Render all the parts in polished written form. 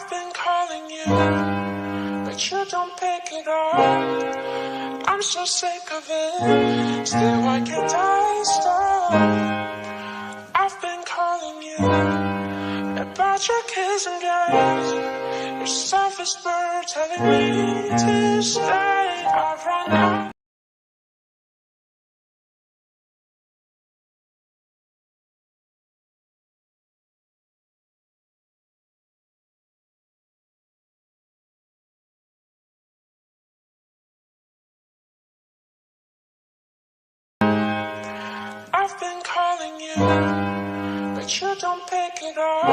I've been calling you, but you don't pick it up. I'm so sick of it, still why can't I stop? I've been calling you about your kiss and games, your selfish bird telling me to stay. I've run out. I've been calling you, but you don't pick it up.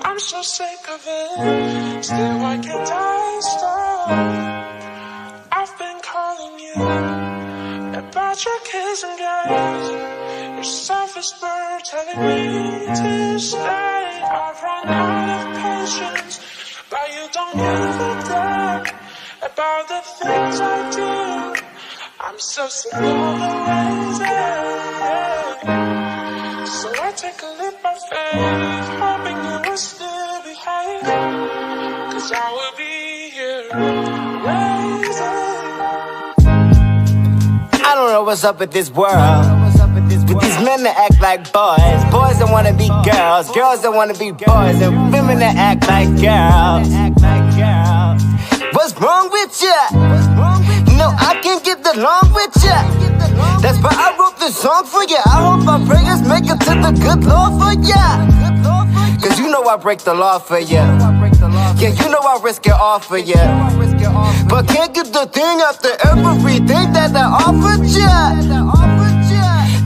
I'm so sick of it, still why can't I stop? I've been calling you about your kiss and games, your selfish bird telling me to stay. I've run out of patience, but you don't give a damn about the things I do. I'm so sick of the ways, so I take a leap of faith, hoping you will still behave, 'cause I will be here waiting. I don't know what's up with this world, with these men that act like boys, boys that wanna be girls, girls that wanna be boys, and women that act like girls. What's wrong with ya? No, I can't get along with ya. That's why I wrote this song for ya. I hope my prayers make it to the good Lord for ya. 'Cause you know I break the law for ya. Yeah, you know I risk it all for ya. But can't get the thing after everything that I offered ya.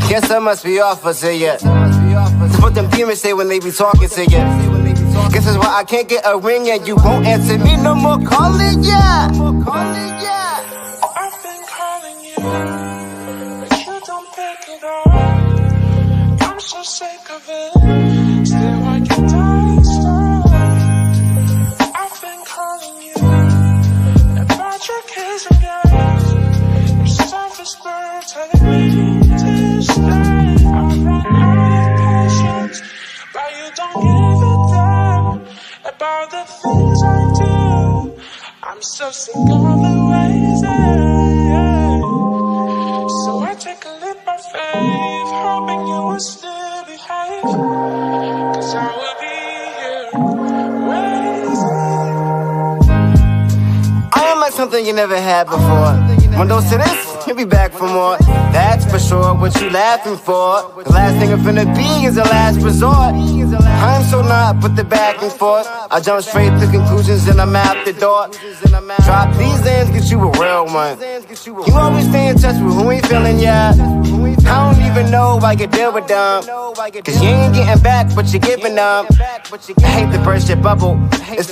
Guess I must be offered to ya. That's what them demons say when they be talking to ya. Guess that's why I can't get a ring and you won't answer me no more calling ya. I've been calling you, but you don't pick it up. I'm so sick of it, still why can't I stop? I've been calling you about your kiss and games, your selfish bird telling me to stay. I've run out of patience, but you don't give a damn about the things I do. I'm so sick of the ways, so I take a leap of faith, hoping you will still behave, 'cause I will be here waiting. I am like something you never had before. When those to this, you'll be back for more. That's for sure. What you laughing for? The last thing I'm finna be is the last resort. I'm so not with the back and forth. I jump straight to conclusions and I'm out the door. Drop these ends, get you a real one. You always stay in touch with who ain't feeling ya. I don't even know why you deal with them, 'cause you ain't getting back what you're giving them. I hate to burst your bubble. It's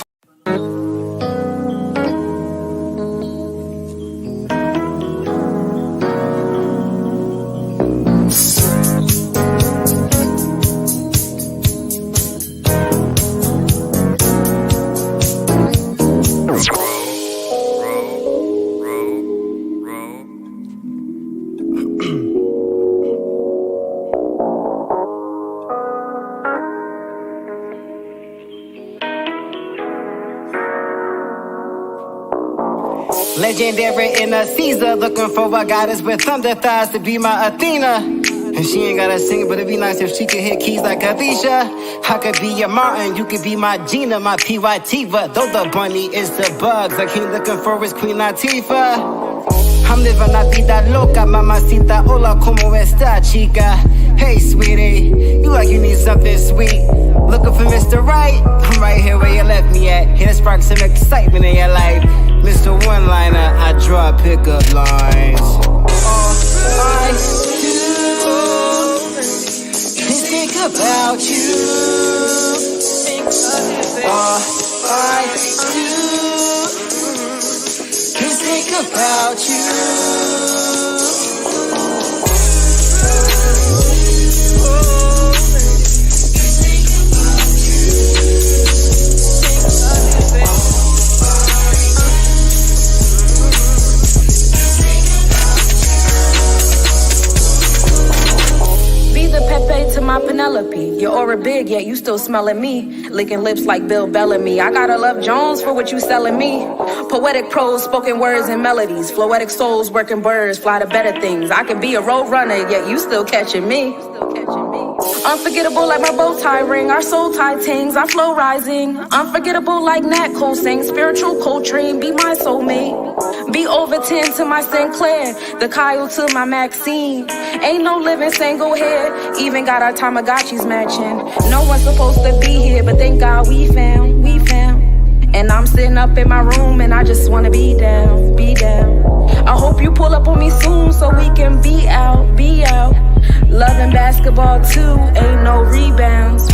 legendary in a Caesar, looking for a goddess with thunder thighs to be my Athena. And she ain't gotta sing it, but it'd be nice if she could hit keys like Alicia. I could be your Martin, you could be my Gina, my PYT. But though the bunny is the bugs, I keep looking for his Queen Latifah. I'm living la vida loca, mamacita, hola, como esta, chica? Hey, sweetie, you like you need something sweet. Looking for Mr. Right? I'm right here where you left me at. Here to spark some excitement in your life. Mr. One-Liner, I draw pickup lines. All I do is think about you. All I do is think about you. Be the Pepe to my Penelope. Your aura big, yet you still smelling me. Licking lips like Bill Bellamy. I gotta love Jones for what you selling me. Poetic prose, spoken words and melodies. Floetic souls, working birds, fly to better things. I could be a road runner, yet you still catching me. Unforgettable like my bow tie ring, our soul tie tings, our flow rising. Unforgettable like Nat Cole sing, spiritual Coltrane, be my soulmate. Be over 10 to my Sinclair, the Kyle to my Maxine. Ain't no living single here, even got our Tamagotchis matching. No one's supposed to be here, but thank God we found. And I'm sitting up in my room and I just wanna be down. I hope you pull up on me soon so we can be out. Loving basketball too, ain't no rebounds.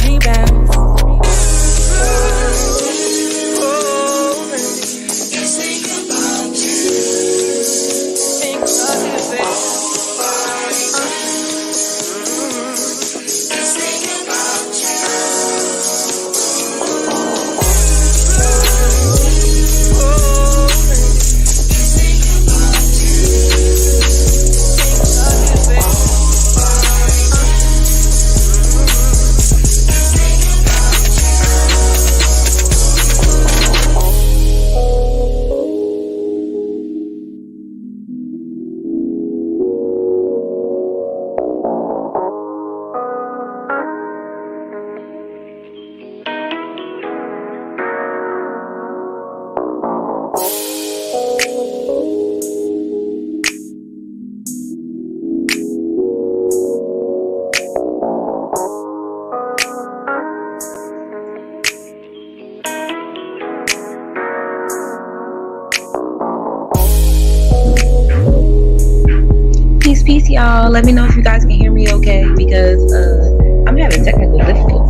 Peace, y'all. Let me know if you guys can hear me okay, because I'm having technical difficulties.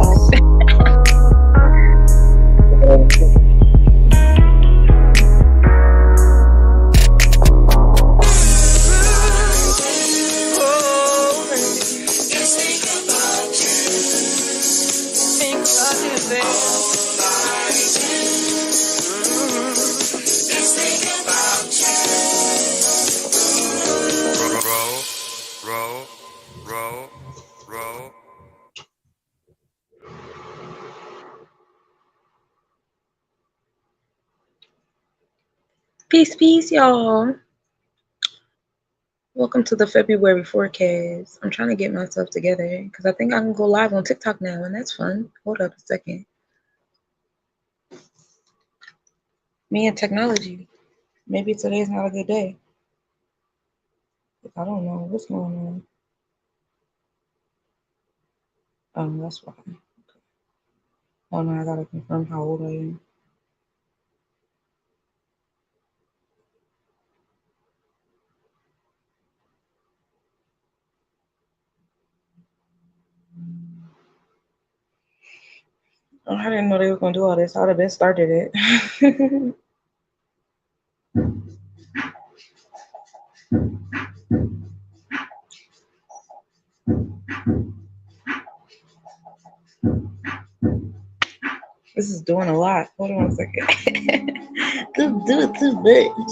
Peace, y'all. Welcome to the February forecast. I'm trying to get myself together because I think I can go live on TikTok now, and that's fun. Hold up a second. Me and technology. Maybe today's not a good day. I don't know what's going on. That's why. Oh no, I gotta confirm how old I am. Oh, I didn't know they were gonna do all this. I would have been started it. This is doing a lot. Hold on a second. Do it too much.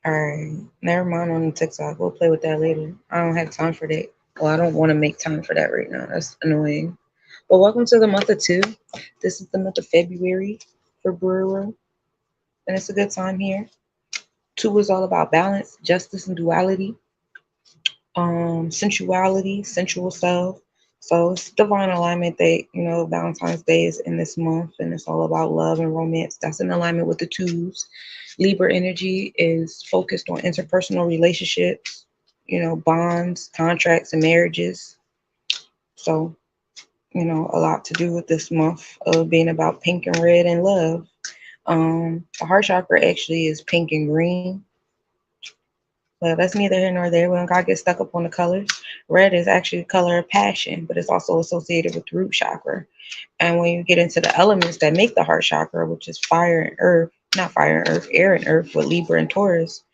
Alright, never mind on the TikTok. We'll play with that later. I don't have time for that. Well, I don't want to make time for that right now. That's annoying. But welcome to the month of 2. This is the month of February for Brewer. And it's a good time here. 2 is all about balance, justice, and duality. Sensuality, sensual self. So it's divine alignment that, Valentine's Day is in this month, and it's all about love and romance. That's in alignment with the 2s. Libra energy is focused on interpersonal relationships, bonds, contracts, and marriages. So, a lot to do with this month of being about pink and red and love. The heart chakra actually is pink and green. But that's neither here nor there. We don't gotta get stuck up on the colors. Red is actually the color of passion, but it's also associated with the root chakra. And when you get into the elements that make the heart chakra, which is fire and earth, not fire and earth, air and earth with Libra and Taurus,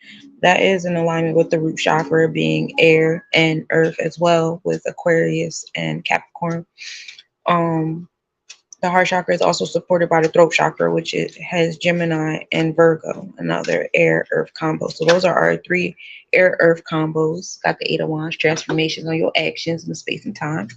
that is in alignment with the root chakra being air and earth as well with Aquarius and Capricorn. Um, the heart chakra is also supported by the throat chakra, which has Gemini and Virgo, another air earth combo. So those are our 3 air earth combos. Got the 8 of Wands, transformations on your actions in the space and time.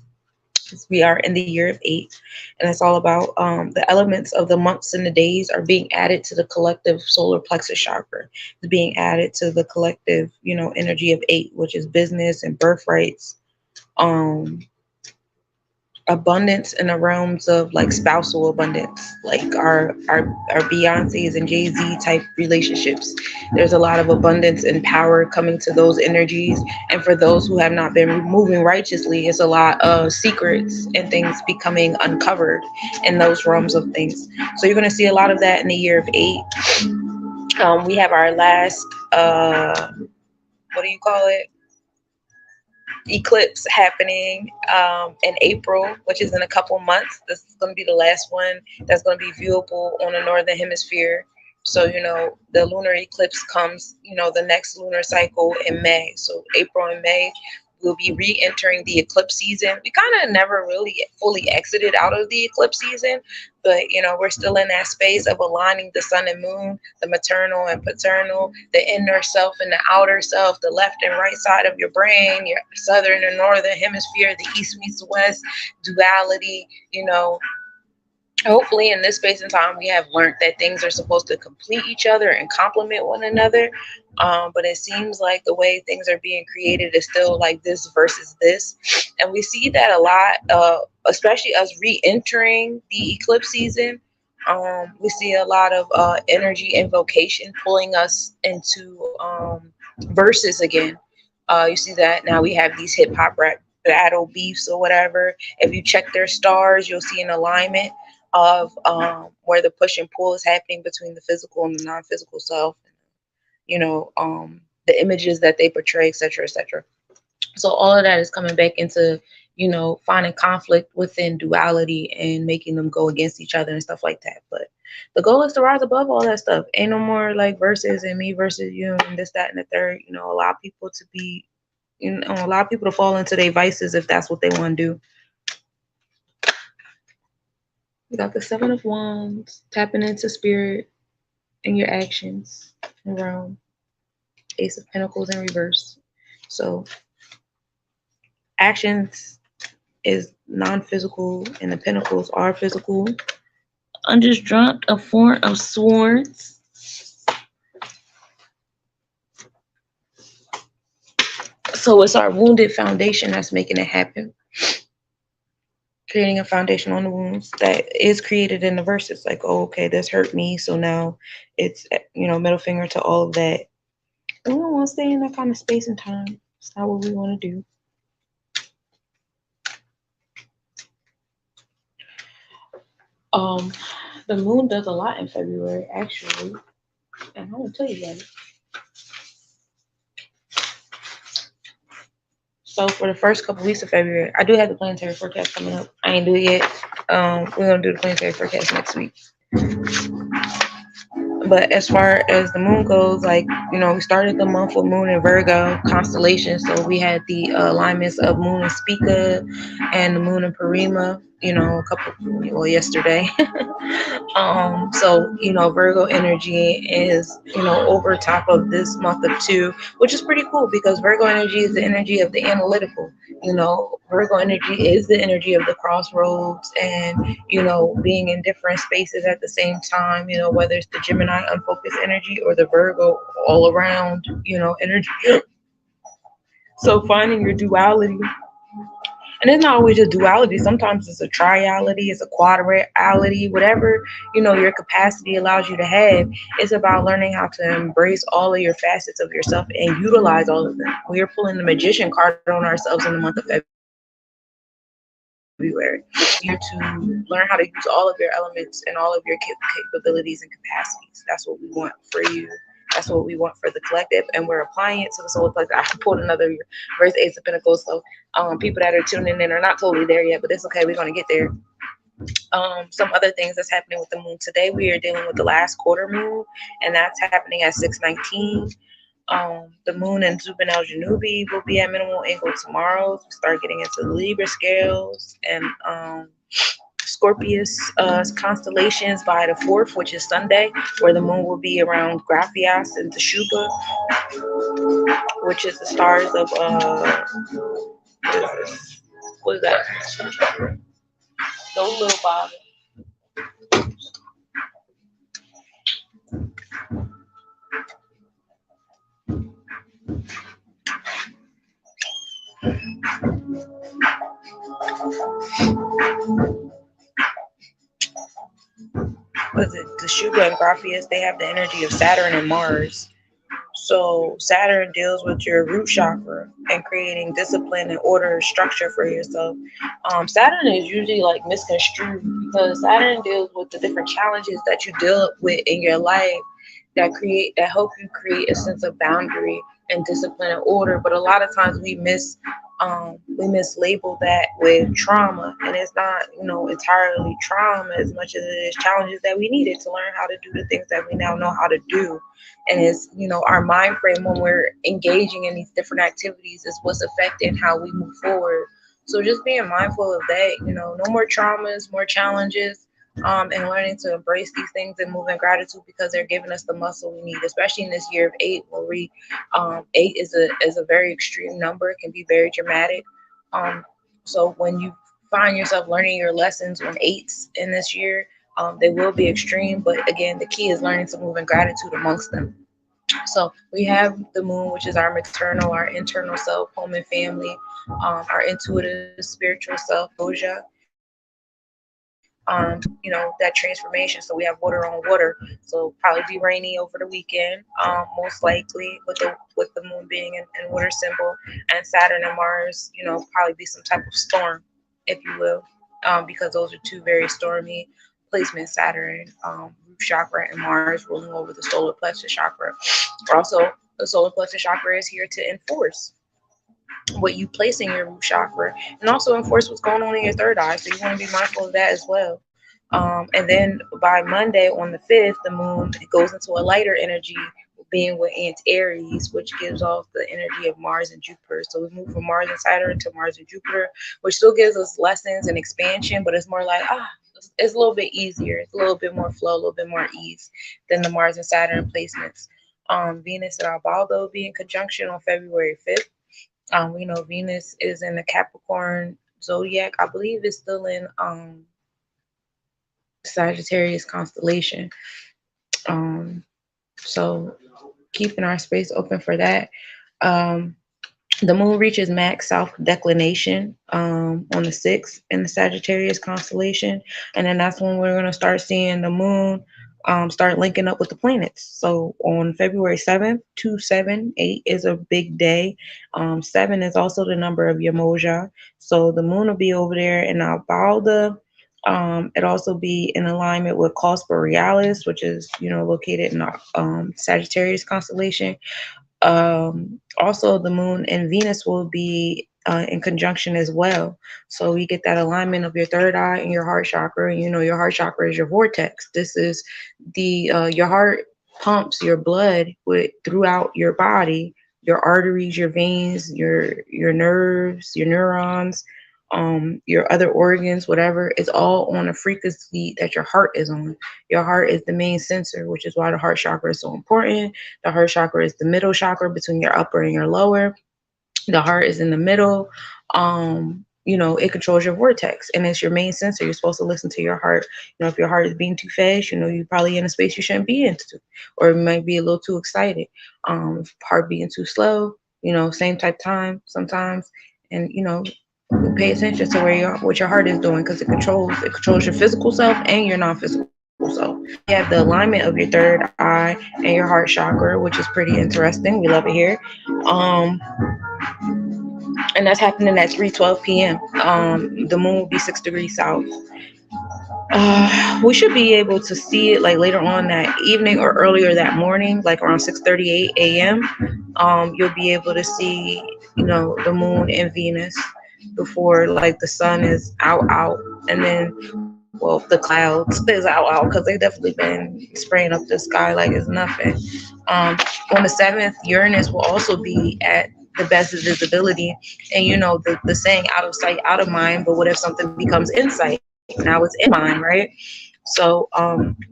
We are in the year of 8, and it's all about the elements of the months and the days are being added to the collective solar plexus chakra. It's being added to the collective, energy of 8, which is business and birthrights, abundance in the realms of like spousal abundance, like our Beyonce's and Jay-Z type relationships. There's a lot of abundance and power coming to those energies. And for those who have not been moving righteously, it's a lot of secrets and things becoming uncovered in those realms of things. So you're going to see a lot of that in the year of 8. We have our last, eclipse happening in April, which is in a couple months. This is going to be the last one that's going to be viewable on the northern hemisphere. So, the lunar eclipse comes, the next lunar cycle in May. So April and May, we'll be re-entering the eclipse season. We kind of never really fully exited out of the eclipse season, but we're still in that space of aligning the sun and moon, the maternal and paternal, the inner self and the outer self, the left and right side of your brain, your southern and northern hemisphere, the east meets the west, duality. Hopefully in this space and time we have learned that things are supposed to complete each other and complement one another, but it seems like the way things are being created is still like this versus this, and we see that a lot, especially us re-entering the eclipse season. We see a lot of energy invocation pulling us into verses again. You see that now we have these hip-hop rap battle beefs or whatever. If you check their stars, you'll see an alignment of where the push and pull is happening between the physical and the non-physical self, the images that they portray, etc., etc. So all of that is coming back into, finding conflict within duality and making them go against each other and stuff like that. But the goal is to rise above all that stuff. Ain't no more like versus and me versus you and this, that, and the third. Allow people to be, allow people to fall into their vices if that's what they want to do. You got the 7 of Wands, tapping into spirit and your actions around Ace of Pentacles in reverse. So actions is non-physical and the pentacles are physical. Undisjunct, a 4 of Swords. So it's our wounded foundation that's making it happen. Creating a foundation on the wounds that is created in the verses. Like, oh, okay, this hurt me. So now it's, middle finger to all of that. And we don't want to stay in that kind of space and time. It's not what we want to do. The moon does a lot in February, actually. And I want to tell you about it. So for the first couple weeks of February, I do have the planetary forecast coming up. I ain't do it yet. We're going to do the planetary forecast next week. But as far as the moon goes, we started the month with Moon in Virgo constellation. So we had the alignments of Moon in Spica and the Moon in Parima, yesterday. So, Virgo energy is, over top of this month of 2, which is pretty cool because Virgo energy is the energy of the analytical. Virgo energy is the energy of the crossroads and, being in different spaces at the same time, whether it's the Gemini unfocused energy or the Virgo all around, energy. So finding your duality. And it's not always a duality. Sometimes it's a triality, it's a quadriality, whatever, your capacity allows you to have. It's about learning how to embrace all of your facets of yourself and utilize all of them. We are pulling the Magician card on ourselves in the month of February. You're to learn how to use all of your elements and all of your capabilities and capacities. That's what we want for you That's what we want for the collective, and we're applying it to the solar collective. I pulled another verse, Ace of Pentacles. So people that are tuning in are not totally there yet, but it's okay. We're going to get there. Some other things that's happening with the moon today, we are dealing with the last quarter moon, and that's happening at 6:19. The moon in Zubanel Janubi will be at minimal angle tomorrow. We start getting into the Libra scales and Scorpius constellations by the 4th, which is Sunday, where the moon will be around Graphias and Teshuba, which is the stars of what is that? Those little bobs. Was it the Teshuba and Graphias? They have the energy of Saturn and Mars. So Saturn deals with your root chakra and creating discipline and order and structure for yourself. Saturn is usually like misconstrued because Saturn deals with the different challenges that you deal with in your life that help you create a sense of boundary and discipline and order. But a lot of times we mislabel that with trauma, and it's not, entirely trauma as much as it is challenges that we needed to learn how to do the things that we now know how to do. And it's, our mind frame when we're engaging in these different activities is what's affecting how we move forward. So just being mindful of that, no more traumas, more challenges, and learning to embrace these things and move in gratitude because they're giving us the muscle we need, especially in this year of 8, where 8 is a very extreme number. It can be very dramatic. So when you find yourself learning your lessons on 8s in this year, they will be extreme, but again, the key is learning to move in gratitude amongst them. So we have the moon, which is our maternal, our internal self, home and family, our intuitive, spiritual self, Doja. That transformation. So we have water on water. So probably be rainy over the weekend, most likely with the moon being in water symbol, and Saturn and Mars, probably be some type of storm, if you will, because those are two very stormy placements. Saturn, root chakra, and Mars ruling over the solar plexus chakra. Also, the solar plexus chakra is here to enforce what you place in your root chakra and also enforce what's going on in your third eye. So you want to be mindful of that as well. And then by Monday on the 5th, the moon goes into a lighter energy, being with Aries, which gives off the energy of Mars and Jupiter. So we move from Mars and Saturn to Mars and Jupiter, which still gives us lessons and expansion, but it's more like, it's a little bit easier. It's a little bit more flow, a little bit more ease than the Mars and Saturn placements. Venus and Albaldo be in conjunction on February 5th. We know Venus is in the Capricorn zodiac. I believe it's still in Sagittarius constellation. So keeping our space open for that. The moon reaches max south declination on the 6th in the Sagittarius constellation. And then that's when we're going to start seeing the moon start linking up with the planets. So on February 7th, 278 is a big day. 7 is also the number of Yamoja. So the moon will be over there in Albalda. It also be in alignment with Cos Borealis, which is, located in Sagittarius constellation. Also, the moon and Venus will be in conjunction as well. So we get that alignment of your third eye and your heart chakra. And your heart chakra is your vortex. This is your heart pumps your blood throughout your body, your arteries, your veins, your nerves, your neurons, your other organs, whatever. It's all on a frequency that your heart is on. Your heart is the main sensor, which is why the heart chakra is so important. The heart chakra is the middle chakra between your upper and your lower. The heart is in the middle. It controls your vortex, and it's your main sensor. You're supposed to listen to your heart. If your heart is beating too fast, you're probably in a space you shouldn't be into, or it might be a little too excited. If heart beating too slow, same type time sometimes, and pay attention to what your heart is doing, because it controls your physical self and your non-physical self. You have the alignment of your third eye and your heart chakra, which is pretty interesting. We love it here. And that's happening at 3:12 p.m. The moon will be 6 degrees south. We should be able to see it like later on that evening or earlier that morning, like around 6:38 a.m. You'll be able to see, the moon and Venus before like the sun is out, and then well the clouds is out because they definitely been spraying up the sky like it's nothing. On the 7th, Uranus will also be at the best visibility, and the saying out of sight, out of mind. But what if something becomes insight? Now it's in mind, right? So,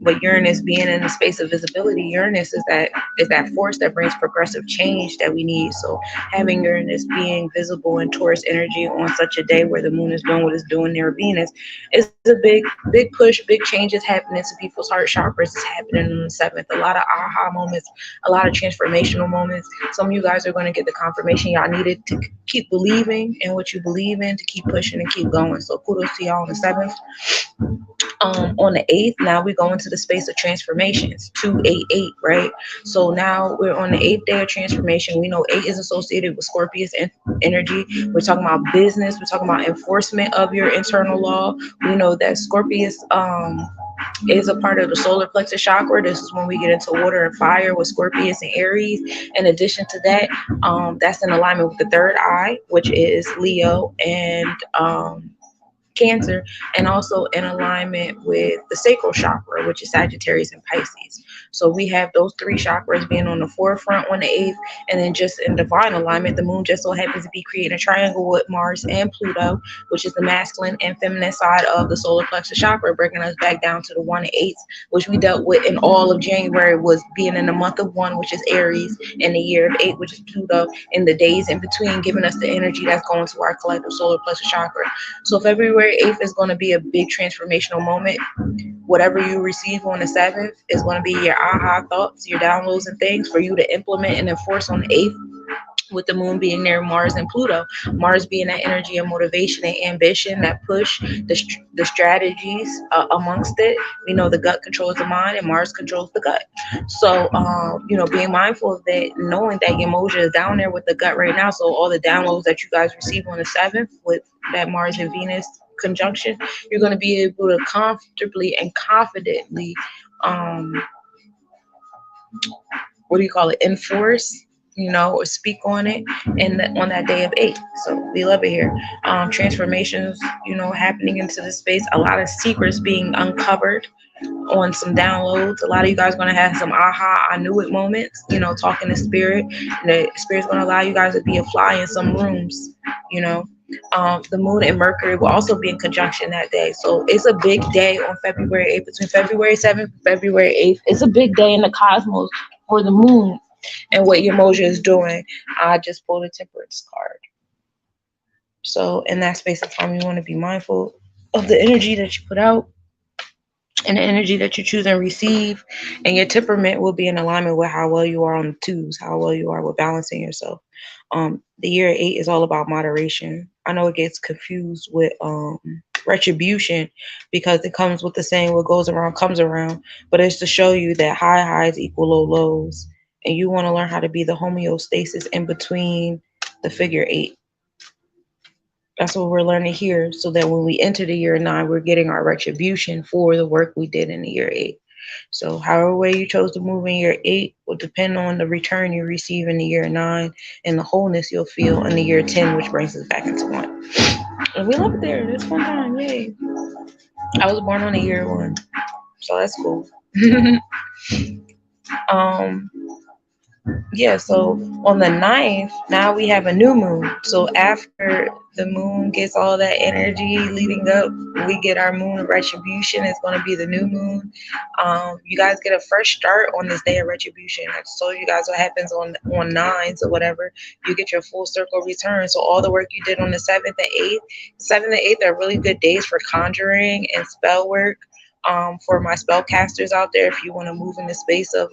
but Uranus being in the space of visibility, Uranus is that force that brings progressive change that we need. So, having Uranus being visible in Taurus energy on such a day where the moon is doing what it's doing near Venus is a big push, big changes happening to people's heart chakras. Is happening on the 7th. A lot of aha moments, a lot of transformational moments. Some of you guys are going to get the confirmation y'all needed to keep believing in what you believe in, to keep pushing and keep going. So, kudos to y'all on the 7th. On the 8th, now we go into the space of transformations, 288, right? So now we're on the 8th day of transformation. We know 8 is associated with Scorpius energy. We're talking about business. We're talking about enforcement of your internal law. We know that Scorpius is a part of the solar plexus chakra. This is when we get into water and fire with Scorpius and Aries. In addition to that, that's in alignment with the third eye, which is Leo and Cancer, and also in alignment with the sacral chakra, which is Sagittarius and Pisces. So we have those three chakras being on the forefront on the 8th, and then just in divine alignment, the moon just so happens to be creating a triangle with Mars and Pluto, which is the masculine and feminine side of the solar plexus chakra, bringing us back down to the 1 and 8, which we dealt with in all of January, was being in the month of 1, which is Aries, and the year of 8, which is Pluto, and the days in between, giving us the energy that's going to our collective solar plexus chakra. So February 8th is going to be a big transformational moment. Whatever you receive on the 7th is going to be your aha thoughts, your downloads and things for you to implement and enforce on the 8th, with the moon being near Mars and Pluto. Mars being that energy of motivation and ambition, that push, the strategies amongst it. We know the gut controls the mind and Mars controls the gut. So, being mindful of that, knowing that your moja is down there with the gut right now. So all the downloads that you guys receive on the 7th with that Mars and Venus conjunction, you're going to be able to comfortably and confidently, enforce, or speak on it on that day of 8. So we love it here. Transformations, happening into the space. A lot of secrets being uncovered on some downloads. A lot of you guys are going to have some aha, I knew it moments, talking to spirit. And the spirit's going to allow you guys to be a fly in some rooms, the moon and Mercury will also be in conjunction that day. So it's a big day on February 8th, between February 7th and February 8th. It's a big day in the cosmos for the moon and what your moja is doing. I just pulled a temperance card. So in that space of time, you want to be mindful of the energy that you put out and the energy that you choose and receive. And your temperament will be in alignment with how well you are on the twos, how well you are with balancing yourself. The year 8 is all about moderation. I know it gets confused with retribution because it comes with the saying, what goes around comes around. But it's to show you that high highs equal low lows. And you want to learn how to be the homeostasis in between the figure 8. That's what we're learning here, so that when we enter the year 9, we're getting our retribution for the work we did in the year 8. So however way you chose to move in year 8 will depend on the return you receive in the year 9 and the wholeness you'll feel in the year 10, which brings us back into 1. And we love it there. It's fun time. Yay. I was born on the year 1. So that's cool. So on the 9th, now we have a new moon. So after the moon gets all that energy leading up, we get our moon of retribution. It's going to be the new moon. You guys get a fresh start on this day of retribution. I just told you guys what happens on 9s or whatever. You get your full circle return. So all the work you did on the 7th and 8th, 7th and 8th are really good days for conjuring and spell work. For my spellcasters out there, if you want to move in the space of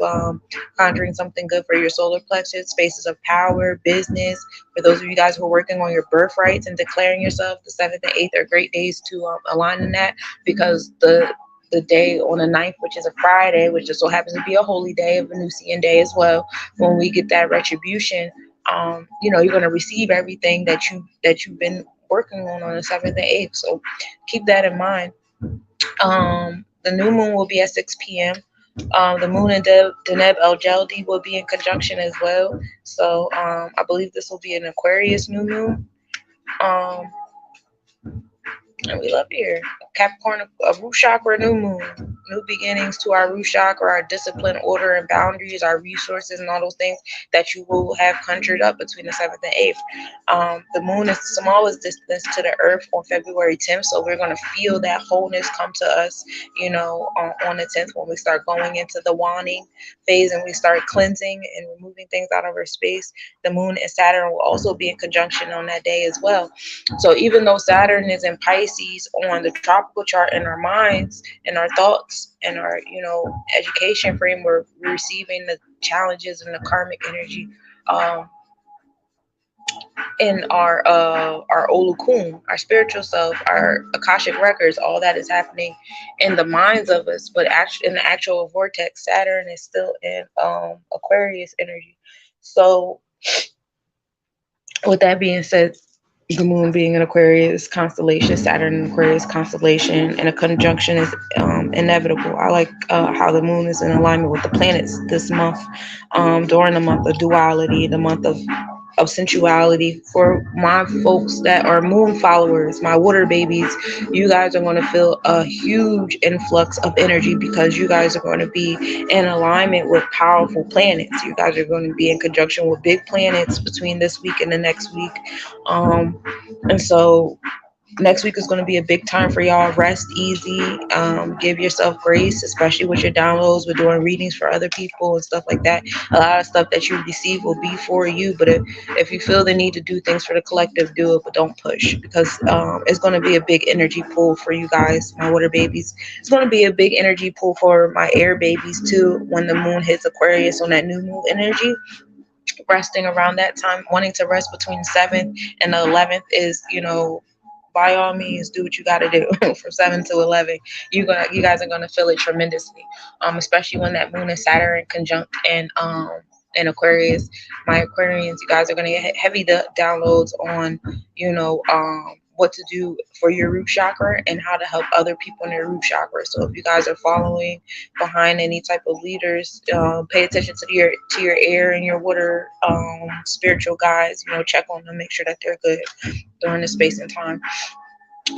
conjuring something good for your solar plexus, spaces of power, business. For those of you guys who are working on your birthrights and declaring yourself, the 7th and 8th are great days to align in that, because the day on the 9th, which is a Friday, which just so happens to be a holy day, a Venusian day as well, when we get that retribution, you're going to receive everything that you've been working on the 7th and 8th. So keep that in mind. The new moon will be at 6 p.m. The moon and Deneb El Jeldi will be in conjunction as well. So I believe this will be an Aquarius new moon. Um, and we love here. Capricorn, a root chakra, new moon, new beginnings to our root chakra, our discipline, order, and boundaries, our resources, and all those things that you will have conjured up between the 7th and 8th. The moon is the smallest distance to the earth on February 10th, so we're going to feel that wholeness come to us, on the 10th when we start going into the waning phase and we start cleansing and removing things out of our space. The moon and Saturn will also be in conjunction on that day as well. So even though Saturn is in Pisces on the tropical chart in our minds and our thoughts and our, education framework, we're receiving the challenges and the karmic energy in our Olukun, our spiritual self, our Akashic records. All that is happening in the minds of us, but actually in the actual vortex, Saturn is still in Aquarius energy. So with that being said, the moon being an Aquarius constellation, Saturn in Aquarius constellation, and a conjunction is inevitable. I like how the moon is in alignment with the planets this month, during the month of duality, the month of sensuality. For my folks that are moon followers, my water babies, you guys are going to feel a huge influx of energy because you guys are going to be in alignment with powerful planets. You guys are going to be in conjunction with big planets between this week and the next week. And so next week is going to be a big time for y'all. Rest easy. Give yourself grace, especially with your downloads. We're doing readings for other people and stuff like that. A lot of stuff that you receive will be for you. But if you feel the need to do things for the collective, do it. But don't push, because it's going to be a big energy pull for you guys, my water babies. It's going to be a big energy pull for my air babies too when the moon hits Aquarius on that new moon energy. Resting around that time, wanting to rest between 7th and the 11th is, by all means, do what you got to do from 7 to 11. You guys are gonna feel it tremendously, especially when that moon and Saturn conjunct in Aquarius. My Aquarians, you guys are gonna get heavy downloads on, what to do for your root chakra and how to help other people in their root chakra. So if you guys are following behind any type of leaders, pay attention to your air and your water spiritual guides. Check on them, make sure that they're good during the space and time.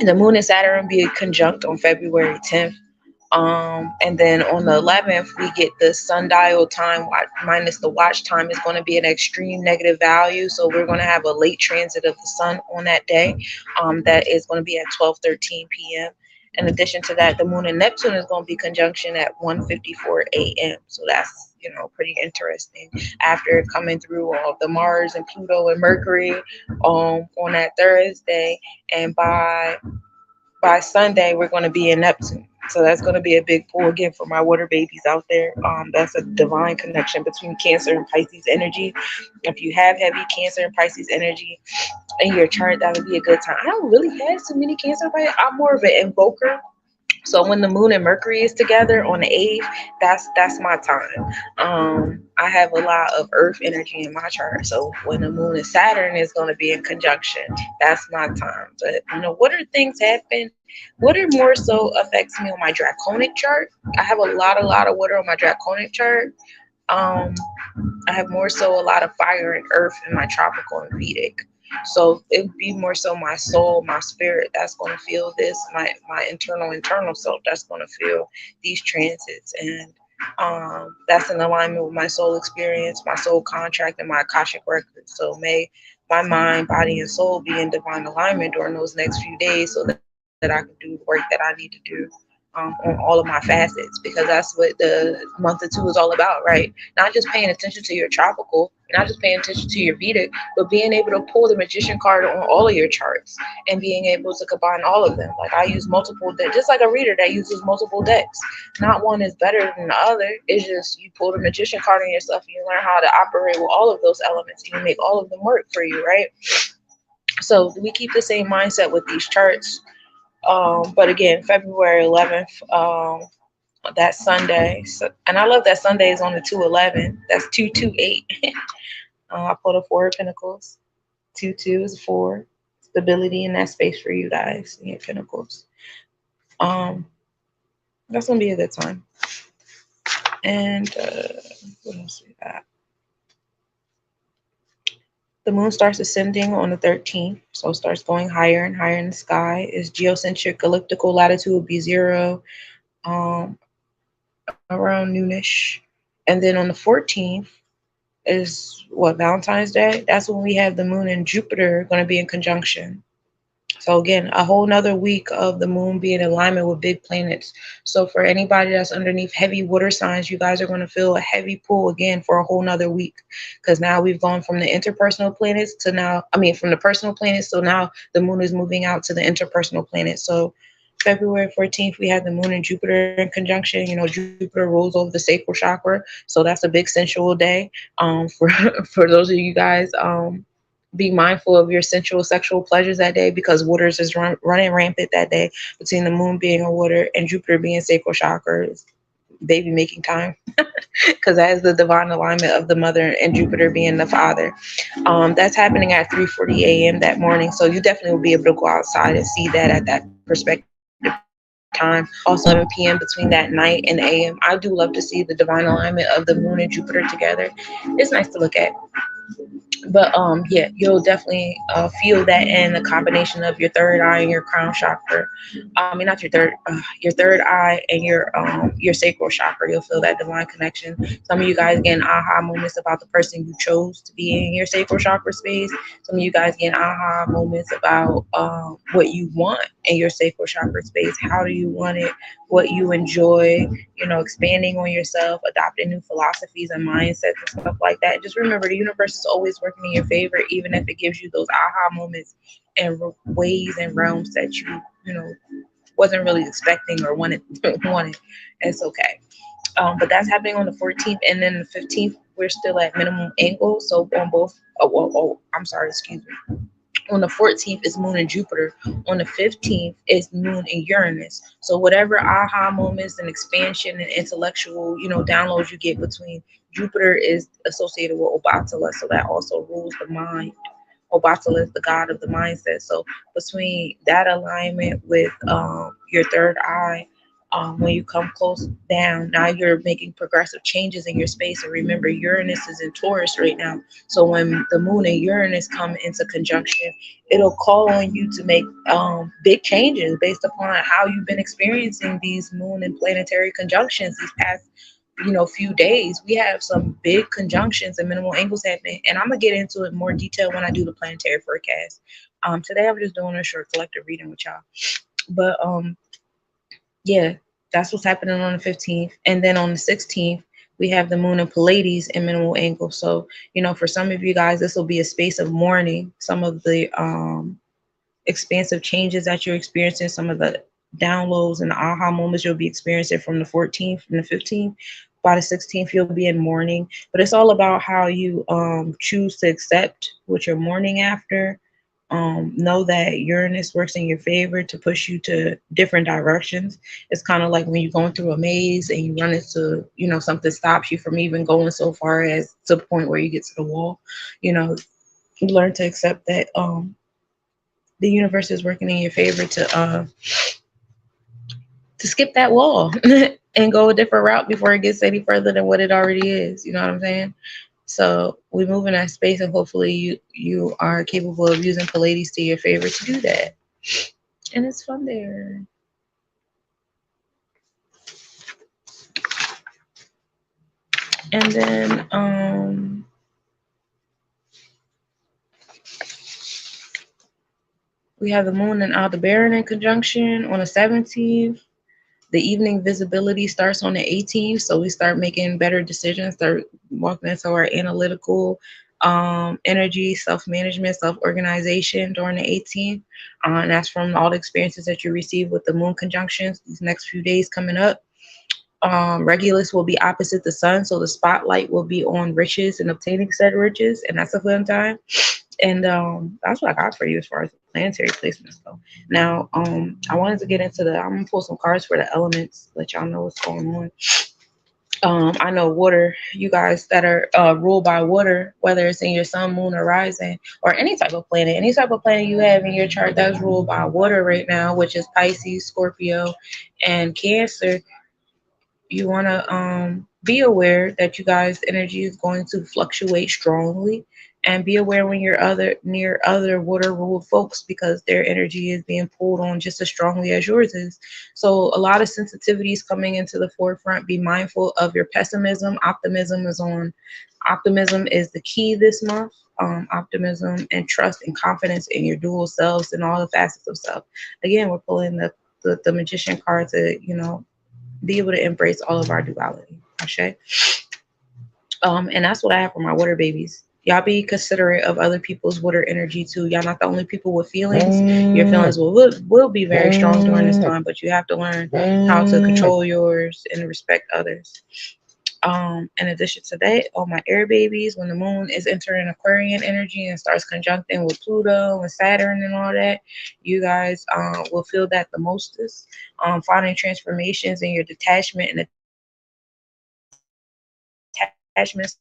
The moon and Saturn be conjunct on February 10th. And then on the 11th, we get the sundial time minus the watch time is going to be an extreme negative value. So we're going to have a late transit of the sun on that day. That is going to be at 12:13 p.m. In addition to that, the moon and Neptune is going to be conjunction at 1:54 a.m. So that's, pretty interesting. After coming through all the Mars and Pluto and Mercury on that Thursday, and by Sunday, we're going to be in Neptune. So that's going to be a big pull again for my water babies out there. That's a divine connection between Cancer and Pisces energy. If you have heavy Cancer and Pisces energy in your chart, that would be a good time. I don't really have so many Cancer, but I'm more of an invoker. So when the moon and Mercury is together on the 8th, that's my time. I have a lot of earth energy in my chart. So when the moon and Saturn is going to be in conjunction, that's my time. But what are things happen? What are more so affects me on my draconic chart? I have a lot of water on my draconic chart. I have more so a lot of fire and earth in my tropical and Vedic. So it would be more so my soul, my spirit that's going to feel this, my internal self that's going to feel these transits. And that's in alignment with my soul experience, my soul contract, and my Akashic records. So may my mind, body, and soul be in divine alignment during those next few days so that I can do the work that I need to do. On all of my facets, because that's what the month of 2 is all about, right? Not just paying attention to your tropical, not just paying attention to your Vedic, but being able to pull the magician card on all of your charts and being able to combine all of them. Like I use multiple decks, just like a reader that uses multiple decks. Not one is better than the other. It's just you pull the magician card on yourself and you learn how to operate with all of those elements and you make all of them work for you, right? So we keep the same mindset with these charts. But again, February 11th, that Sunday, and I love that Sunday is on the 2/11. That's 228. I pulled a 4 of Pentacles. 2/2 is 4. Stability in that space for you guys in your Pentacles. That's gonna be a good time. And what else we got? The moon starts ascending on the 13th, so it starts going higher and higher in the sky. Its geocentric elliptical latitude will be 0 um, around noonish. And then on the 14th is what, Valentine's Day? That's when we have the moon and Jupiter going to be in conjunction. So again, a whole nother week of the moon being in alignment with big planets. So for anybody that's underneath heavy water signs, you guys are going to feel a heavy pull again for a whole nother week. Because now we've gone from the interpersonal planets to now, from the personal planets. So now the moon is moving out to the interpersonal planets. So February 14th, we had the moon and Jupiter in conjunction. You know, Jupiter rules over the sacral chakra. So that's a big sensual day. For for those of you guys, be mindful of your sensual sexual pleasures that day, because waters is running rampant that day, between the moon being a water and Jupiter being sacral chakras. Baby making time, because that is the divine alignment of the mother and Jupiter being the father. That's happening at 3:40 a.m. that morning, so you definitely will be able to go outside and see that at that perspective time. Also 11 p.m. between that night and a.m. I do love to see the divine alignment of the moon and Jupiter together. It's nice to look at. But yeah, you'll definitely feel that in the combination of your third eye and your crown chakra. Not your third eye and your sacral chakra. You'll feel that divine connection. Some of you guys getting aha moments about the person you chose to be in your sacral chakra space. Some of you guys getting aha moments about what you want in your sacral chakra space. How do you want it? What you enjoy, expanding on yourself, adopting new philosophies and mindsets and stuff like that. Just remember, the universe is always working in your favor, even if it gives you those aha moments and ways and realms that you wasn't really expecting or wanted. It's okay. But that's happening on the 14th, and then the 15th, we're still at minimum angle. So on both, I'm sorry, excuse me. On the 14th is moon and Jupiter. On the 15th is moon and Uranus. So whatever aha moments and expansion and intellectual, downloads you get between, Jupiter is associated with Obatala, so that also rules the mind. Obatala is the god of the mindset. So between that alignment with your third eye, when you come close down, now you're making progressive changes in your space. And remember, Uranus is in Taurus right now. So when the moon and Uranus come into conjunction, it'll call on you to make big changes based upon how you've been experiencing these moon and planetary conjunctions these past few days. We have some big conjunctions and minimal angles happening, and I'm gonna get into it in more detail when I do the planetary forecast. Today I'm just doing a short collective reading with y'all, but yeah, that's what's happening on the 15th. And then on the 16th, we have the moon and Pleiades in minimal angle. So, for some of you guys, this will be a space of mourning. Some of the expansive changes that you're experiencing, some of the downloads and the aha moments you'll be experiencing from the 14th and the 15th. By the 16th, you'll be in mourning. But it's all about how you choose to accept what you're mourning after. Know that Uranus works in your favor to push you to different directions. It's kind of like when you're going through a maze and you run into, something stops you from even going so far as to the point where you get to the wall. You learn to accept that the universe is working in your favor to skip that wall and go a different route before it gets any further than what it already is. You know what I'm saying? So we move in that space, and hopefully you are capable of using Pleiades to your favor to do that. And it's fun there. And then we have the moon and Aldebaran in conjunction on the 17th. The evening visibility starts on the 18th, so we start making better decisions, start walking into our analytical energy, self-management, self-organization during the 18th. And that's from all the experiences that you receive with the moon conjunctions these next few days coming up. Regulus will be opposite the sun, so the spotlight will be on riches and obtaining said riches, and that's a fun time. And that's what I got for you as far as planetary placements go. Now, I wanted to get into I'm gonna pull some cards for the elements, let y'all know what's going on. I know water, you guys that are ruled by water, whether it's in your sun, moon, or rising, or any type of planet you have in your chart that's ruled by water right now, which is Pisces, Scorpio, and Cancer. you want to be aware that you guys' energy is going to fluctuate strongly, and be aware when you're other near other water ruled folks, because their energy is being pulled on just as strongly as yours is. So a lot of sensitivities coming into the forefront. Be mindful of your pessimism. Optimism is the key this month. Optimism and trust and confidence in your dual selves and all the facets of self. Again, we're pulling the magician card to, be able to embrace all of our duality. Okay. And that's what I have for my water babies. Y'all be considerate of other people's water energy too. Y'all not the only people with feelings. Your feelings will be very strong during this time, but you have to learn how to control yours and respect others. In addition to that, all my air babies, when the moon is entering Aquarian energy and starts conjuncting with Pluto and Saturn and all that, you guys will feel that the mostest. Finding transformations in your detachment and attachments,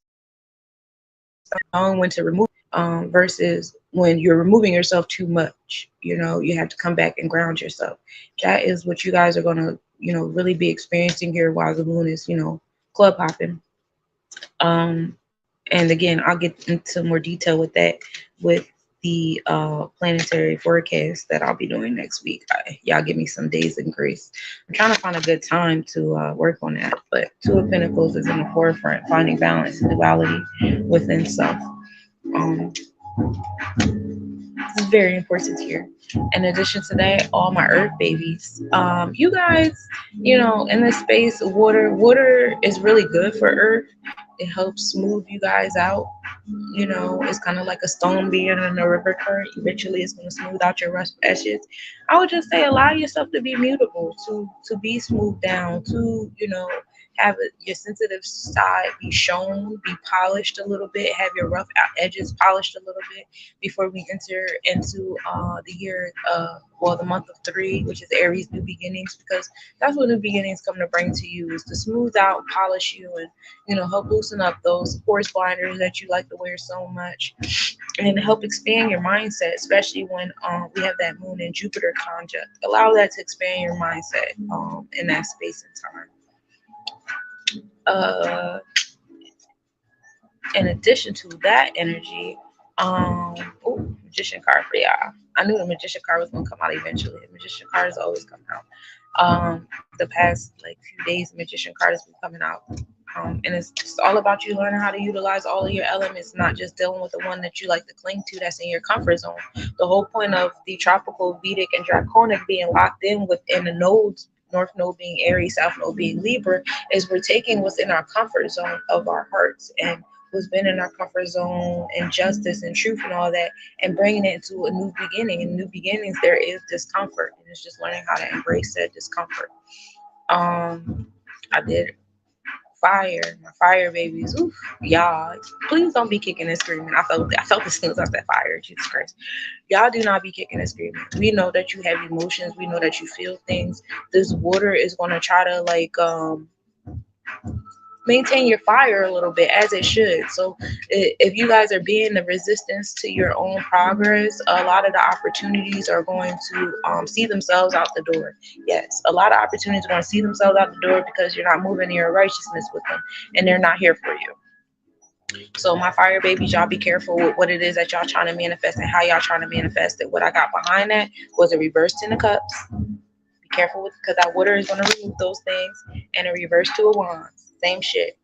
knowing when to remove, versus when you're removing yourself too much. You have to come back and ground yourself. That is what you guys are going to, really be experiencing here while the moon is, club hopping. And again, I'll get into more detail with that with the planetary forecast that I'll be doing next week. Y'all give me some days in grace. I'm trying to find a good time to work on that, but Two of Pentacles is in the forefront, finding balance and duality within self. This is very important here. In addition to that, all my earth babies, you guys, in this space, water is really good for earth. It helps smooth you guys out. It's kind of like a stone being in a river current. Eventually, it's going to smooth out your rough edges. I would just say allow yourself to be mutable, to be smoothed down, to have your sensitive side be shown, be polished a little bit, have your rough edges polished a little bit before we enter into the year, the month of 3, which is Aries new beginnings, because that's what new beginnings come to bring to you, is to smooth out, polish you, and help loosen up those horse blinders that you like to wear so much, and help expand your mindset, especially when we have that moon and Jupiter conjunct. Allow that to expand your mindset in that space and time. In addition to that energy, magician card for y'all. I knew the magician card was gonna come out eventually. The magician card has always come out. The past few days, the magician card has been coming out. And it's all about you learning how to utilize all of your elements, not just dealing with the one that you like to cling to that's in your comfort zone. The whole point of the tropical, Vedic, and draconic being locked in within the nodes, North Node being Aries, South Node being Libra, is we're taking what's in our comfort zone of our hearts and what's been in our comfort zone and justice and truth and all that, and bringing it into a new beginning. In new beginnings, there is discomfort, and it's just learning how to embrace that discomfort. I did fire, my fire babies. Oof, y'all, please don't be kicking and screaming. I felt as soon as I said fire. Jesus Christ, y'all do not be kicking and screaming. We know that you have emotions. We know that you feel things. This water is going to try to maintain your fire a little bit, as it should. So if you guys are being the resistance to your own progress, a lot of the opportunities are going to see themselves out the door. Yes, a lot of opportunities are going to see themselves out the door because you're not moving in your righteousness with them, and they're not here for you. So my fire babies, y'all be careful with what it is that y'all trying to manifest and how y'all trying to manifest it. What I got behind that was a reverse 10 of cups. Be careful with, because that water is going to remove those things, and a reverse 2 of wands. Same shit.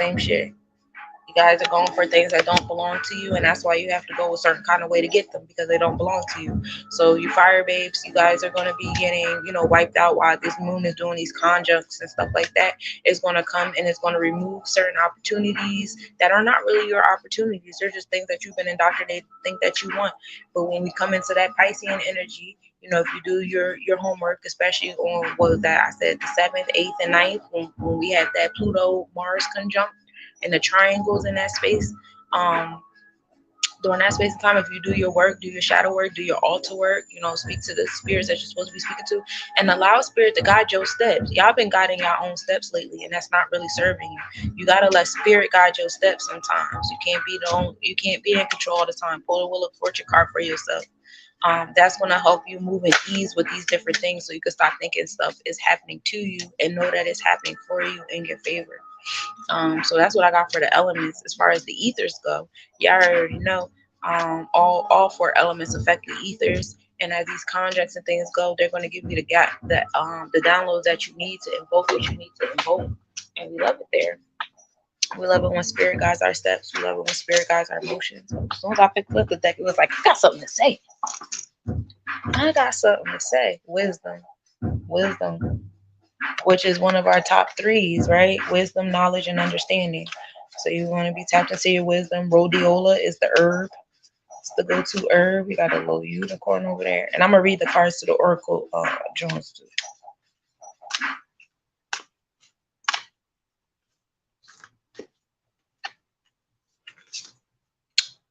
You guys are going for things that don't belong to you, and that's why you have to go a certain kind of way to get them, because they don't belong to you. So you fire babes, you guys are going to be getting, wiped out while this moon is doing these conjuncts and stuff like that. It's going to come and it's going to remove certain opportunities that are not really your opportunities. They're just things that you've been indoctrinated to think that you want. But when we come into that Piscean energy, if you do your homework, especially on what was that? I said the 7th, 8th, and 9th, when we had that Pluto Mars conjunct and the triangles in that space. During that space of time, if you do your work, do your shadow work, do your altar work, speak to the spirits that you're supposed to be speaking to, and allow spirit to guide your steps. Y'all been guiding your own steps lately, and that's not really serving you. You gotta let spirit guide your steps sometimes. You can't be in control all the time. Pull the Wheel of Fortune card for yourself. That's going to help you move in ease with these different things, so you can stop thinking stuff is happening to you and know that it's happening for you in your favor. So that's what I got for the elements. As far as the ethers go, y'all already know. All four elements affect the ethers, and as these conjuncts and things go, they're going to give you the downloads that you need to invoke what you need to invoke, and we love it there. We love it when spirit guides our steps. We love it when spirit guides our emotions. As soon as I picked up the deck, it was like, I got something to say. I got something to say. Wisdom, which is one of our top threes, right? Wisdom, knowledge, and understanding. So you want to be tapped into your wisdom. Rhodiola is the herb. It's the go-to herb. We got a little unicorn over there. And I'm going to read the cards to the Oracle Jones too.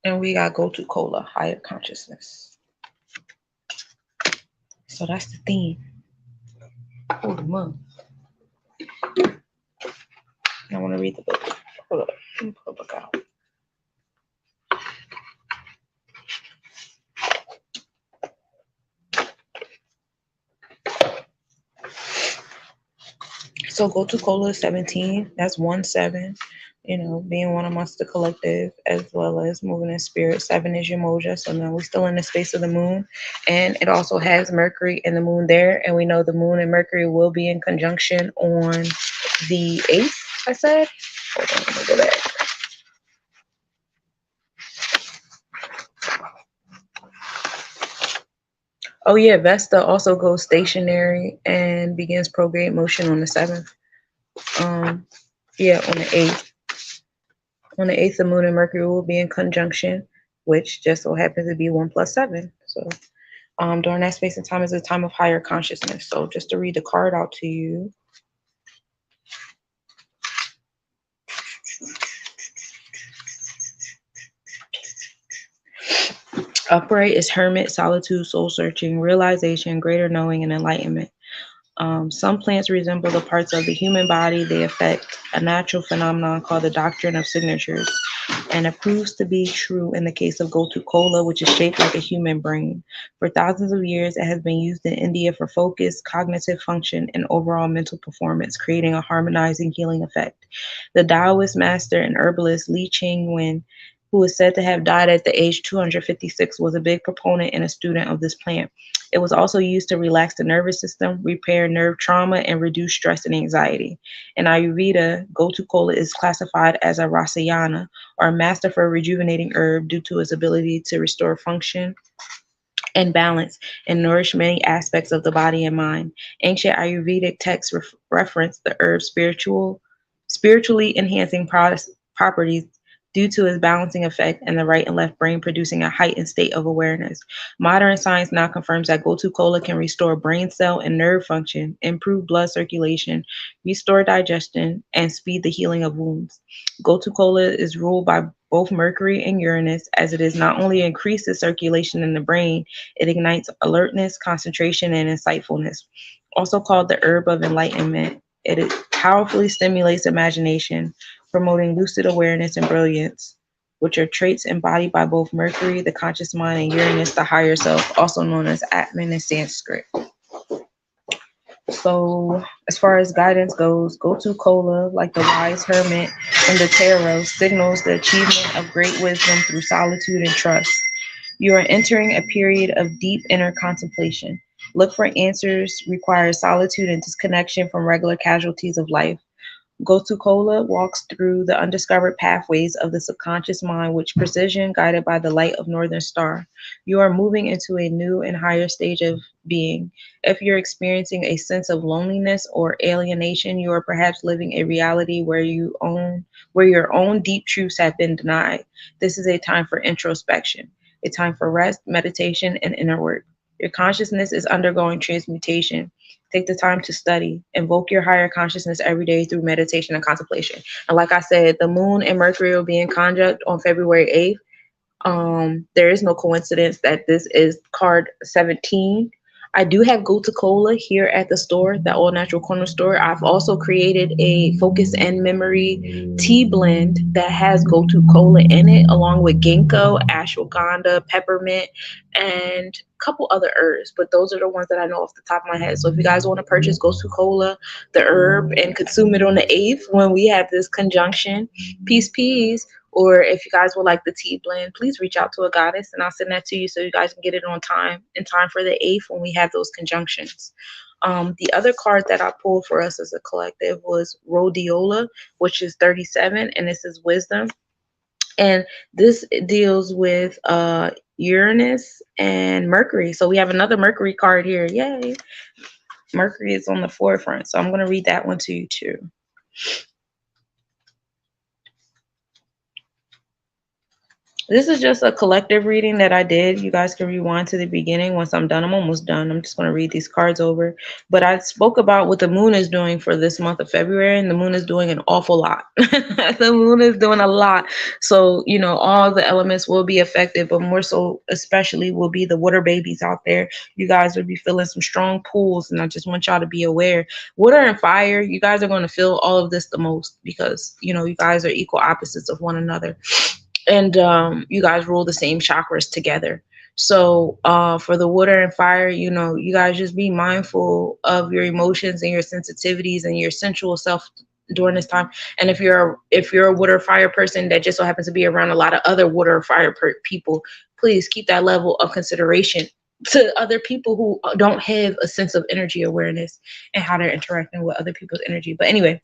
And we got go-to cola, higher consciousness. So that's the theme. Hold them up. I want to read the book. Hold up. Let me pull the book out. So go-to cola is 17. That's 1-7. You know, being one amongst the collective as well as moving in spirit. 7 is your moja. So now we're still in the space of the moon. And it also has Mercury and the moon there. And we know the moon and Mercury will be in conjunction on the 8th, I said. Hold on, let me go back. Oh yeah, Vesta also goes stationary and begins prograde motion on the 7th. Yeah, on the 8th. On the 8th, the moon and Mercury will be in conjunction, which just so happens to be 1 + 7. So during that space and time is a time of higher consciousness. So just to read the card out to you. Upright is hermit, solitude, soul searching, realization, greater knowing, and enlightenment. Some plants resemble the parts of the human body. They affect a natural phenomenon called the doctrine of signatures, and it proves to be true in the case of Gotu Kola, which is shaped like a human brain. For thousands of years, it has been used in India for focus, cognitive function, and overall mental performance, creating a harmonizing healing effect. The Taoist master and herbalist Li Ching-wen, who is said to have died at the age 256, was a big proponent and a student of this plant. It was also used to relax the nervous system, repair nerve trauma, and reduce stress and anxiety. In Ayurveda, Gotu Kola is classified as a Rasayana, or a master for rejuvenating herb, due to its ability to restore function and balance and nourish many aspects of the body and mind. Ancient Ayurvedic texts reference the herb's spiritually enhancing properties due to its balancing effect and the right and left brain producing a heightened state of awareness. Modern science now confirms that Gotu Kola can restore brain cell and nerve function, improve blood circulation, restore digestion, and speed the healing of wounds. Gotu Kola is ruled by both Mercury and Uranus, as it is not only increases circulation in the brain, it ignites alertness, concentration, and insightfulness. Also called the herb of enlightenment, it powerfully stimulates imagination, promoting lucid awareness and brilliance, which are traits embodied by both Mercury, the conscious mind, and Uranus, the higher self, also known as Atman in Sanskrit. So as far as guidance goes, Gotu Kola, like the wise hermit in the tarot, signals the achievement of great wisdom through solitude and trust. You are entering a period of deep inner contemplation. Look for answers requires solitude and disconnection from regular casualties of life. Gotu Kola walks through the undiscovered pathways of the subconscious mind with precision, guided by the light of Northern Star. You are moving into a new and higher stage of being. If you're experiencing a sense of loneliness or alienation, you are perhaps living a reality where your own deep truths have been denied. This is a time for introspection, a time for rest, meditation, and inner work. Your consciousness is undergoing transmutation. Take the time to study. Invoke your higher consciousness every day through meditation and contemplation. And like I said, the moon and Mercury will be in conjunct on February 8th. There is no coincidence that this is card 17. I do have Gotu Kola here at the store, the All Natural Corner store. I've also created a focus and memory tea blend that has Gotu Kola in it, along with ginkgo, ashwagandha, peppermint, and a couple other herbs, but those are the ones that I know off the top of my head. So if you guys want to purchase Gosu Cola, the herb, and consume it on the 8th when we have this conjunction, peace, or if you guys would like the tea blend, please reach out to a goddess and I'll send that to you so you guys can get it on time, in time for the 8th when we have those conjunctions. The other card that I pulled for us as a collective was Rhodiola, which is 37, and this is wisdom. And this deals with Uranus and Mercury. So we have another Mercury card here. Yay. Mercury is on the forefront. So I'm going to read that one to you too. This is just a collective reading that I did. You guys can rewind to the beginning. Once I'm done, I'm almost done. I'm just going to read these cards over. But I spoke about what the moon is doing for this month of February, and the moon is doing an awful lot. The moon is doing a lot. So, you know, all the elements will be affected, but more so, especially, will be the water babies out there. You guys will be feeling some strong pulls, and I just want y'all to be aware. Water and fire, you guys are going to feel all of this the most because, you know, you guys are equal opposites of one another. And you guys rule the same chakras together. So for the water and fire, you know, you guys just be mindful of your emotions and your sensitivities and your sensual self during this time. And if you're a water fire person that just so happens to be around a lot of other water fire people, please keep that level of consideration to other people who don't have a sense of energy awareness and how they're interacting with other people's energy. But anyway,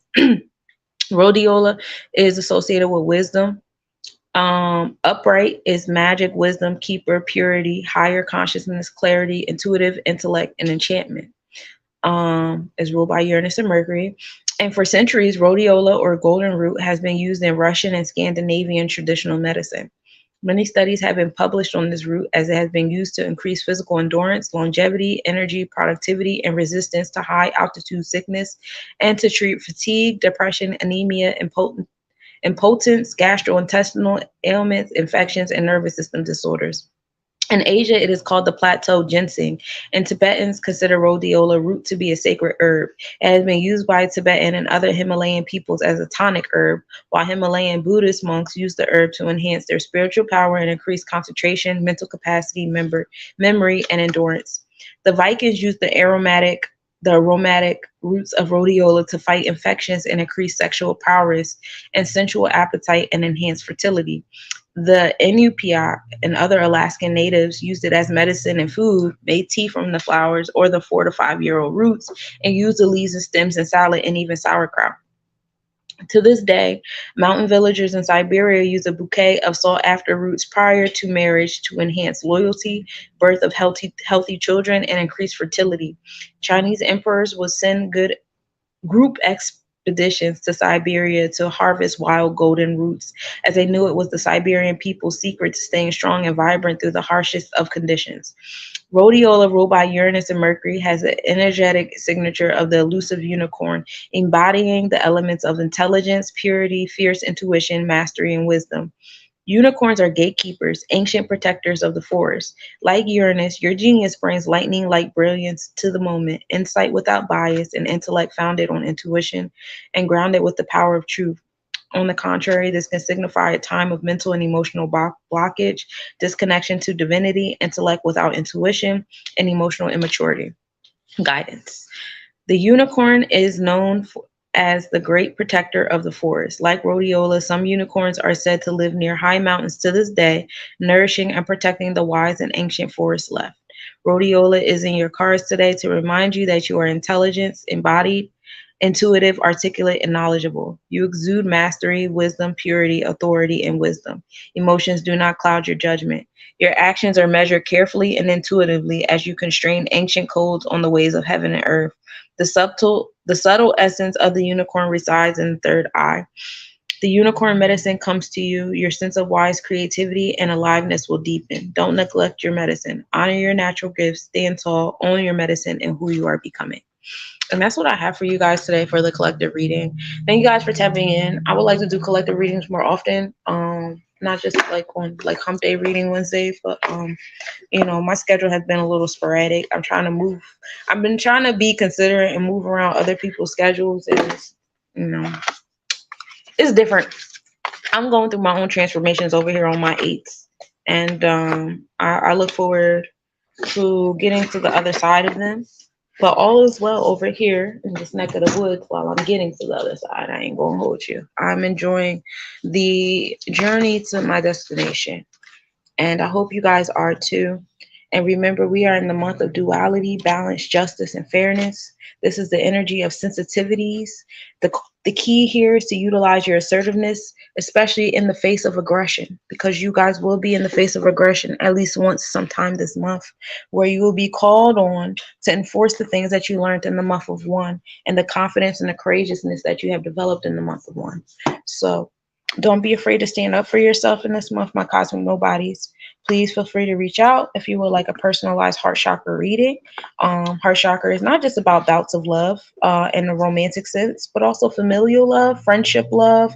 Rhodiola is associated with wisdom. Upright is magic, wisdom, keeper, purity, higher consciousness, clarity, intuitive intellect, and enchantment. Is ruled by Uranus and Mercury. And for centuries, rhodiola or golden root has been used in Russian and Scandinavian traditional medicine. Many studies have been published on this root as it has been used to increase physical endurance, longevity, energy, productivity, and resistance to high altitude sickness, and to treat fatigue, depression, anemia, impotence, gastrointestinal ailments, infections, and nervous system disorders. In Asia, it is called the plateau ginseng, and Tibetans consider rhodiola root to be a sacred herb. It has been used by Tibetan and other Himalayan peoples as a tonic herb, while Himalayan Buddhist monks use the herb to enhance their spiritual power and increase concentration, mental capacity, memory, and endurance. The Vikings used the aromatic roots of rhodiola to fight infections and increase sexual prowess and sensual appetite and enhance fertility. The Inupiat and other Alaskan natives used it as medicine and food, made tea from the flowers or the 4 to 5 year old roots, and used the leaves and stems in salad and even sauerkraut. To this day, mountain villagers in Siberia use a bouquet of sought-after roots prior to marriage to enhance loyalty, birth of healthy children, and increase fertility. Chinese emperors would send group expeditions to Siberia to harvest wild golden roots, as they knew it was the Siberian people's secret to staying strong and vibrant through the harshest of conditions. Rhodiola, ruled by Uranus and Mercury, has an energetic signature of the elusive unicorn, embodying the elements of intelligence, purity, fierce intuition, mastery, and wisdom. Unicorns are gatekeepers, ancient protectors of the forest. Like Uranus, your genius brings lightning-like brilliance to the moment, insight without bias, and intellect founded on intuition and grounded with the power of truth. On the contrary, this can signify a time of mental and emotional blockage, disconnection to divinity, intellect without intuition, and emotional immaturity. Guidance. The unicorn is known as the great protector of the forest. Like rhodiola, some unicorns are said to live near high mountains to this day, nourishing and protecting the wise and ancient forest left. Rhodiola is in your cards today to remind you that you are intelligence embodied, intuitive, articulate, and knowledgeable. You exude mastery, wisdom, purity, authority, and wisdom. Emotions do not cloud your judgment. Your actions are measured carefully and intuitively as you constrain ancient codes on the ways of heaven and earth. The subtle essence of the unicorn resides in the third eye. The unicorn medicine comes to you. Your sense of wise creativity and aliveness will deepen. Don't neglect your medicine. Honor your natural gifts. Stand tall. Own your medicine and who you are becoming. And that's what I have for you guys today for the collective reading. Thank you guys for tapping in. I would like to do collective readings more often. Not just like on like hump day reading Wednesdays, but you know, my schedule has been a little sporadic. I've been trying to be considerate and move around other people's schedules. It's, you know, it's different. I'm going through my own transformations over here on my 8s. And I look forward to getting to the other side of them. But all is well over here in this neck of the woods while I'm getting to the other side. I ain't gonna hold you. I'm enjoying the journey to my destination. And I hope you guys are too. And remember, we are in the month of duality, balance, justice, and fairness. This is the energy of sensitivities. The key here is to utilize your assertiveness, especially in the face of aggression, because you guys will be in the face of aggression at least once sometime this month, where you will be called on to enforce the things that you learned in the month of one and the confidence and the courageousness that you have developed in the month of one. So don't be afraid to stand up for yourself in this month, my cosmic nobodies. Please feel free to reach out if you would like a personalized heart chakra reading. Heart chakra is not just about bouts of love in the romantic sense, but also familial love, friendship love,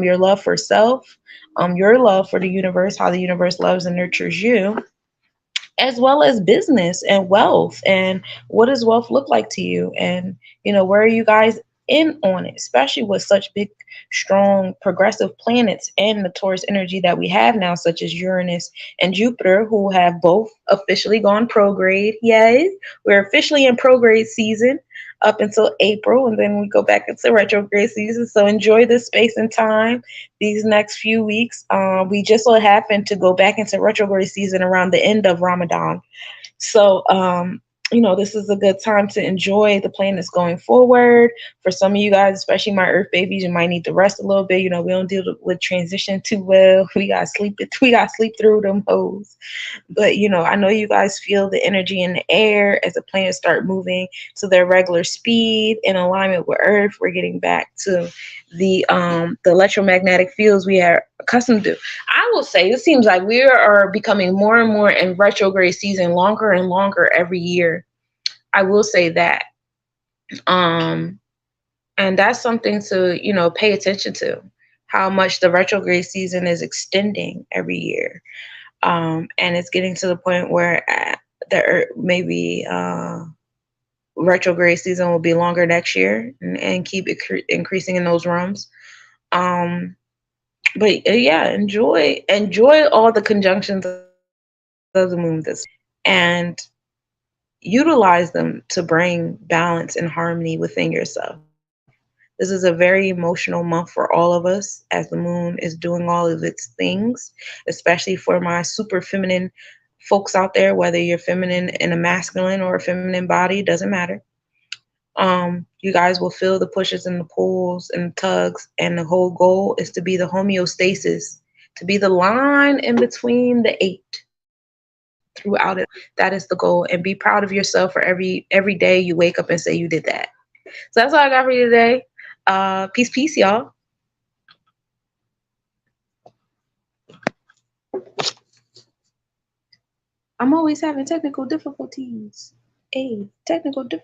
your love for self, your love for the universe, how the universe loves and nurtures you, as well as business and wealth. And what does wealth look like to you? And, where are you guys in on it, especially with such big, strong, progressive planets and the Taurus energy that we have now, such as Uranus and Jupiter, who have both officially gone prograde. Yay! We're officially in prograde season up until April, and then we go back into retrograde season. So enjoy this space and time these next few weeks. We just so happen to go back into retrograde season around the end of Ramadan. So, this is a good time to enjoy the plan that's going forward. For some of you guys, especially my Earth babies, you might need to rest a little bit. We don't deal with transition too well. We got to sleep through them hoes. But, I know you guys feel the energy in the air as the planets start moving to their regular speed in alignment with Earth. We're getting back to the electromagnetic fields we are accustomed to. I will say it seems like we are becoming more and more in retrograde season, longer and longer every year. I will say that. And that's something to, pay attention to, how much the retrograde season is extending every year. And it's getting to the point where maybe retrograde season will be longer next year and keep increasing in those realms. But yeah, enjoy all the conjunctions of the moon and utilize them to bring balance and harmony within yourself. This is a very emotional month for all of us as the moon is doing all of its things, especially for my super feminine folks out there, whether you're feminine in a masculine or a feminine body, doesn't matter. You guys will feel the pushes and the pulls and the tugs, and the whole goal is to be the homeostasis, to be the line in between the eight throughout it. That is the goal, and be proud of yourself for every day you wake up and say you did that. So that's all I got for you today. Peace, y'all. I'm always having technical difficulties. Technical difficulties.